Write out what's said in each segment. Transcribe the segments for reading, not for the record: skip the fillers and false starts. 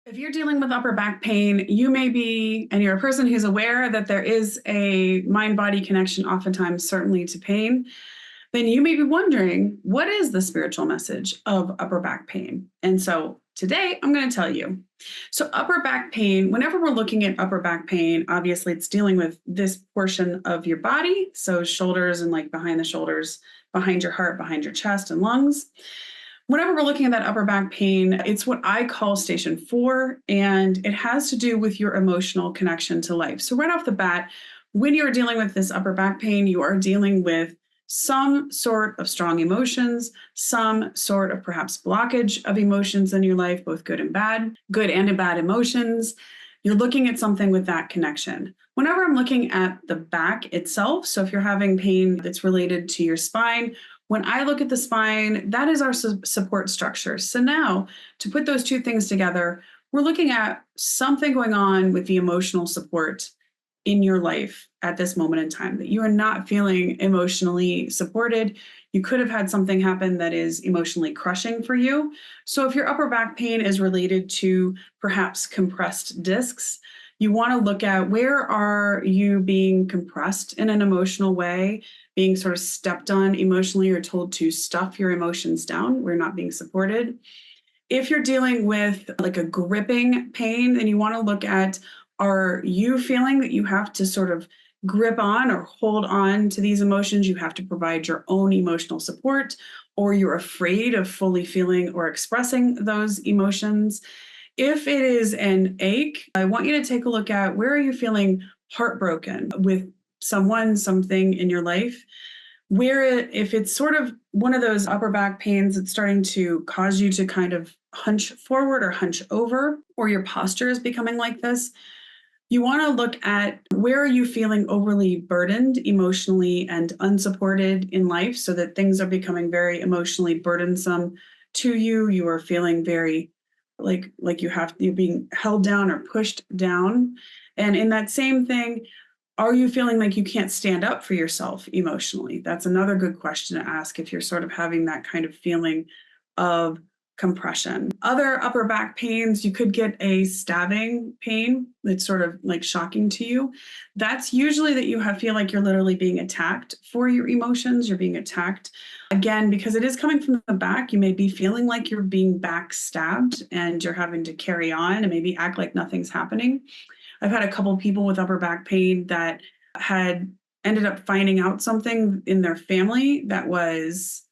If you're dealing with upper back pain, you may be, and you're a person who's aware that there is a mind body connection, oftentimes, certainly to pain, then you may be wondering, what is the spiritual message of upper back pain? And so today I'm going to tell you. So, upper back pain, whenever we're looking at upper back pain, obviously it's dealing with this portion of your body. So, shoulders and like behind the shoulders, behind your heart, behind your chest and lungs. Whenever we're looking at that upper back pain, it's what I call station 4, and it has to do with your emotional connection to life. So, right off the bat, when you're dealing with this upper back pain, you are dealing with some sort of strong emotions, some sort of perhaps blockage of emotions in your life, both good and bad emotions. You're looking at something with that connection. Whenever I'm looking at the back itself, so if you're having pain that's related to your spine, when I look at the spine, that is our support structure. So now, to put those two things together, we're looking at something going on with the emotional support in your life at this moment in time, that you are not feeling emotionally supported. You could have had something happen that is emotionally crushing for you. So if your upper back pain is related to perhaps compressed discs, you want to look at where are you being compressed in an emotional way, being sort of stepped on emotionally or told to stuff your emotions down. We're not being supported. If you're dealing with like a gripping pain, then you want to look at, are you feeling that you have to sort of grip on or hold on to these emotions? You have to provide your own emotional support, or you're afraid of fully feeling or expressing those emotions. If it is an ache, I want you to take a look at, where are you feeling heartbroken with someone, something in your life? If it's sort of one of those upper back pains that's starting to cause you to kind of hunch forward or hunch over, or your posture is becoming like this, you want to look at, where are you feeling overly burdened emotionally and unsupported in life, so that things are becoming very emotionally burdensome to you. You are feeling very like you're being held down or pushed down. And in that same thing, are you feeling like you can't stand up for yourself emotionally? That's another good question to ask if you're sort of having that kind of feeling of compression. Other upper back pains, you could get a stabbing pain that's sort of like shocking to you. That's usually that you feel like you're literally being attacked for your emotions. You're being attacked. Again, because it is coming from the back, you may be feeling like you're being backstabbed and you're having to carry on and maybe act like nothing's happening. I've had a couple of people with upper back pain that had ended up finding out something in their family that was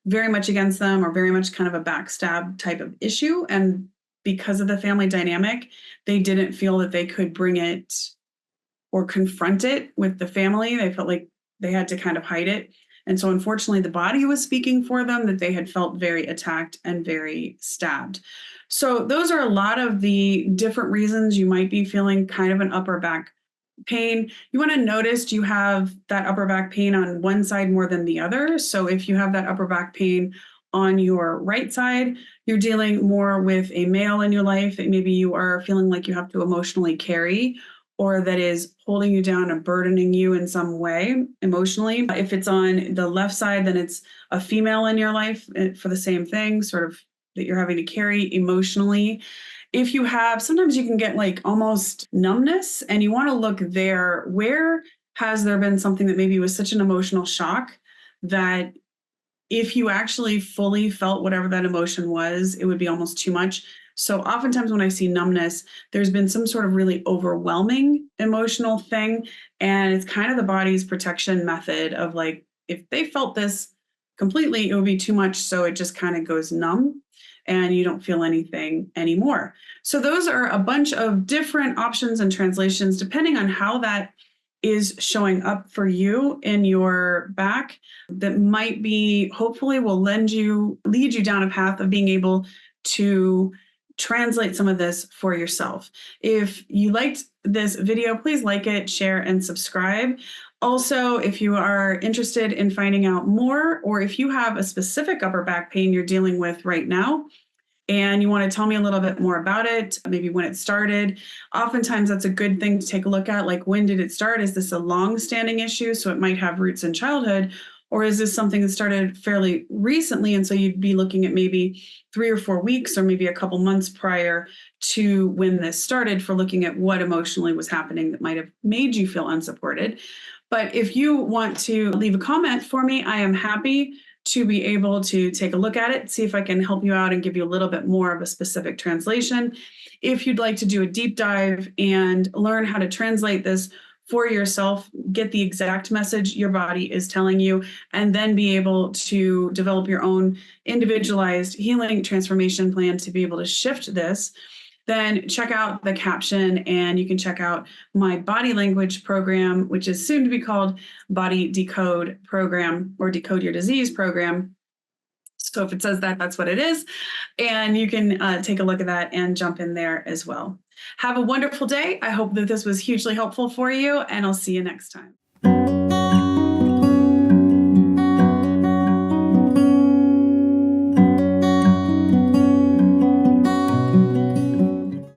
very much against them, or very much kind of a backstab type of issue. And because of the family dynamic, they didn't feel that they could bring it or confront it with the family. They felt like they had to kind of hide it. And so unfortunately, the body was speaking for them, that they had felt very attacked and very stabbed. So those are a lot of the different reasons you might be feeling kind of an upper back pain. You want to notice, do you have that upper back pain on one side more than the other? So if you have that upper back pain on your right side, you're dealing more with a male in your life that maybe you are feeling like you have to emotionally carry, or that is holding you down and burdening you in some way emotionally. If it's on the left side, then it's a female in your life for the same thing, sort of, that you're having to carry emotionally. If you have, sometimes you can get like almost numbness, and you want to look there. Where has there been something that maybe was such an emotional shock that if you actually fully felt whatever that emotion was, it would be almost too much? So oftentimes when I see numbness, there's been some sort of really overwhelming emotional thing. And it's kind of the body's protection method of like, if they felt this completely, it would be too much. So it just kind of goes numb and you don't feel anything anymore. So those are a bunch of different options and translations, depending on how that is showing up for you in your back, that might be, hopefully will lead you down a path of being able to translate some of this for yourself. If you liked this video, please like it, share, and subscribe. Also, if you are interested in finding out more, or if you have a specific upper back pain you're dealing with right now, and you want to tell me a little bit more about it, maybe when it started, oftentimes that's a good thing to take a look at. Like, when did it start? Is this a long-standing issue? So it might have roots in childhood. Or is this something that started fairly recently? And so you'd be looking at maybe 3 or 4 weeks or maybe a couple months prior to when this started for looking at what emotionally was happening that might have made you feel unsupported. But if you want to leave a comment for me, I am happy to be able to take a look at it, see if I can help you out and give you a little bit more of a specific translation. If you'd like to do a deep dive and learn how to translate this for yourself, get the exact message your body is telling you, and then be able to develop your own individualized healing transformation plan to be able to shift this, then check out the caption and you can check out my body language program, which is soon to be called Body Decode Program or Decode Your Disease Program. So if it says that, that's what it is. And you can take a look at that and jump in there as well. Have a wonderful day. I hope that this was hugely helpful for you, and I'll see you next time.